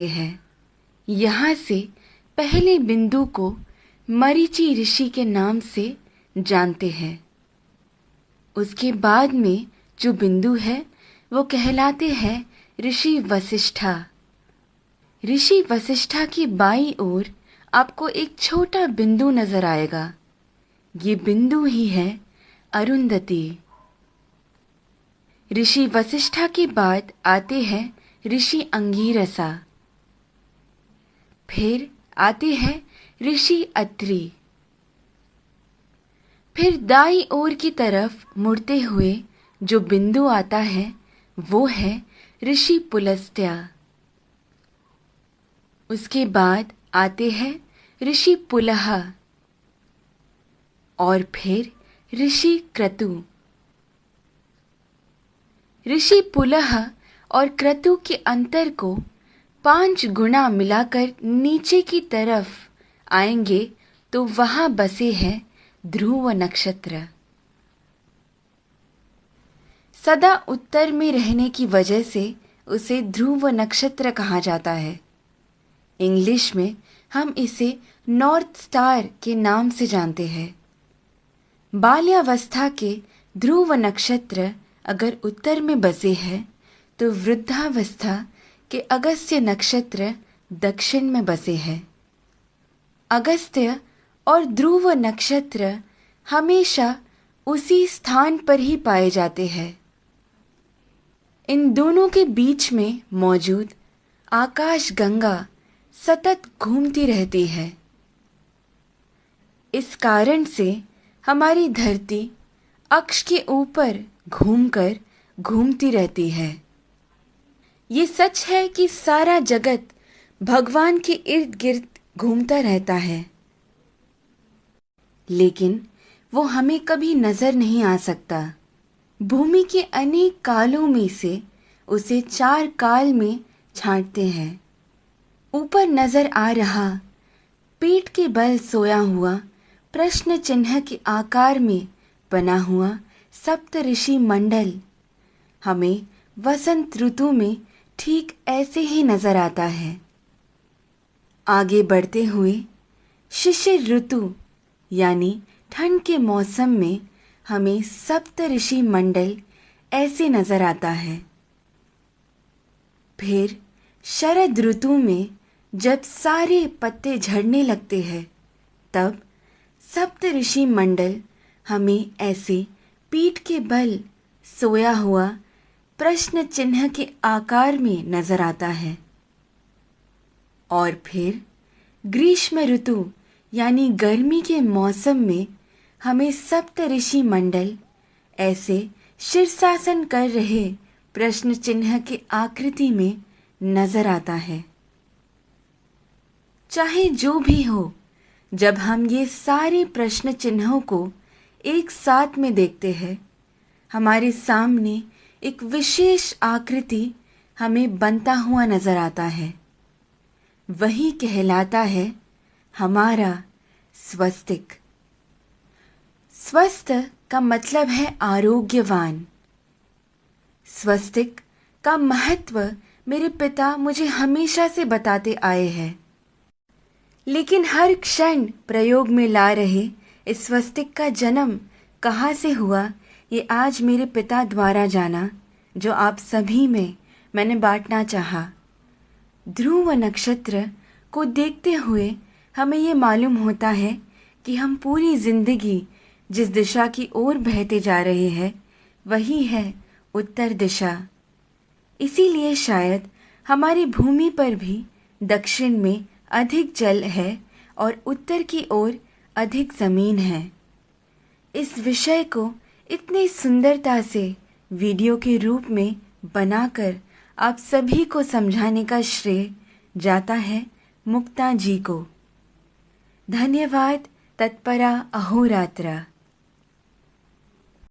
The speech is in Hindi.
है। यहाँ से पहले बिंदु को मरीचि ऋषि के नाम से जानते हैं। उसके बाद में जो बिंदु है वो कहलाते हैं ऋषि वशिष्ठा। ऋषि वशिष्ठा की बाईं ओर आपको एक छोटा बिंदु नजर आएगा। ये बिंदु ही है अरुंधति। ऋषि वशिष्ठा के बाद आते हैं ऋषि अंगीरसा। फिर आते हैं ऋषि अत्रि। फिर दाईं ओर की तरफ मुड़ते हुए जो बिंदु आता है वो है ऋषि पुलस्त्य। उसके बाद आते हैं ऋषि पुलह और फिर ऋषि क्रतु। ऋषि पुलह और क्रतु के अंतर को 5 गुना मिलाकर नीचे की तरफ आएंगे तो वहां बसे हैं ध्रुव नक्षत्र। सदा उत्तर में रहने की वजह से उसे ध्रुव नक्षत्र कहा जाता है। इंग्लिश में हम इसे नॉर्थ स्टार के नाम से जानते हैं। बाल्यावस्था के ध्रुव नक्षत्र अगर उत्तर में बसे हैं तो वृद्धावस्था के अगस्त्य नक्षत्र दक्षिण में बसे हैं। अगस्त्य और ध्रुव नक्षत्र हमेशा उसी स्थान पर ही पाए जाते हैं। इन दोनों के बीच में मौजूद आकाश गंगा सतत घूमती रहती है। इस कारण से हमारी धरती अक्ष के ऊपर घूमकर घूमती रहती है। ये सच है कि सारा जगत भगवान के इर्द गिर्द घूमता रहता है, लेकिन वो हमें कभी नजर नहीं आ सकता। भूमि के अनेक कालों में से उसे 4 काल में छांटते हैं। ऊपर नजर आ रहा पीठ के बल सोया हुआ प्रश्न चिन्ह के आकार में बना हुआ सप्त ऋषि मंडल हमें वसंत ऋतु में ठीक ऐसे ही नजर आता है। आगे बढ़ते हुए शिशिर ऋतु यानी ठंड के मौसम में हमें सप्त ऋषि मंडल ऐसे नजर आता है। फिर शरद ऋतु में जब सारे पत्ते झड़ने लगते हैं तब सप्त ऋषि मंडल हमें ऐसे पीठ के बल सोया हुआ प्रश्न चिन्ह के आकार में नजर आता है। और फिर ग्रीष्म ऋतु यानी गर्मी के मौसम में हमें सप्त ऋषि मंडल ऐसे शीर्षासन कर रहे प्रश्न चिन्ह की आकृति में नजर आता है। चाहे जो भी हो, जब हम ये सारे प्रश्न चिन्हों को एक साथ में देखते हैं, हमारे सामने एक विशेष आकृति हमें बनता हुआ नजर आता है। वही कहलाता है हमारा स्वस्तिक। स्वस्थ का मतलब है आरोग्यवान। स्वस्तिक का महत्व मेरे पिता मुझे हमेशा से बताते आए हैं, लेकिन हर क्षण प्रयोग में ला रहे इस स्वस्तिक का जन्म कहाँ से हुआ ये आज मेरे पिता द्वारा जाना, जो आप सभी में मैंने बांटना चाहा। ध्रुव नक्षत्र को देखते हुए हमें ये मालूम होता है कि हम पूरी जिंदगी जिस दिशा की ओर बहते जा रहे हैं वही है उत्तर दिशा। इसीलिए शायद हमारी भूमि पर भी दक्षिण में अधिक जल है और उत्तर की ओर अधिक जमीन है। इस विषय को इतनी सुंदरता से वीडियो के रूप में बनाकर आप सभी को समझाने का श्रेय जाता है मुक्ता जी को। धन्यवाद। तत्परा अहोरात्रा।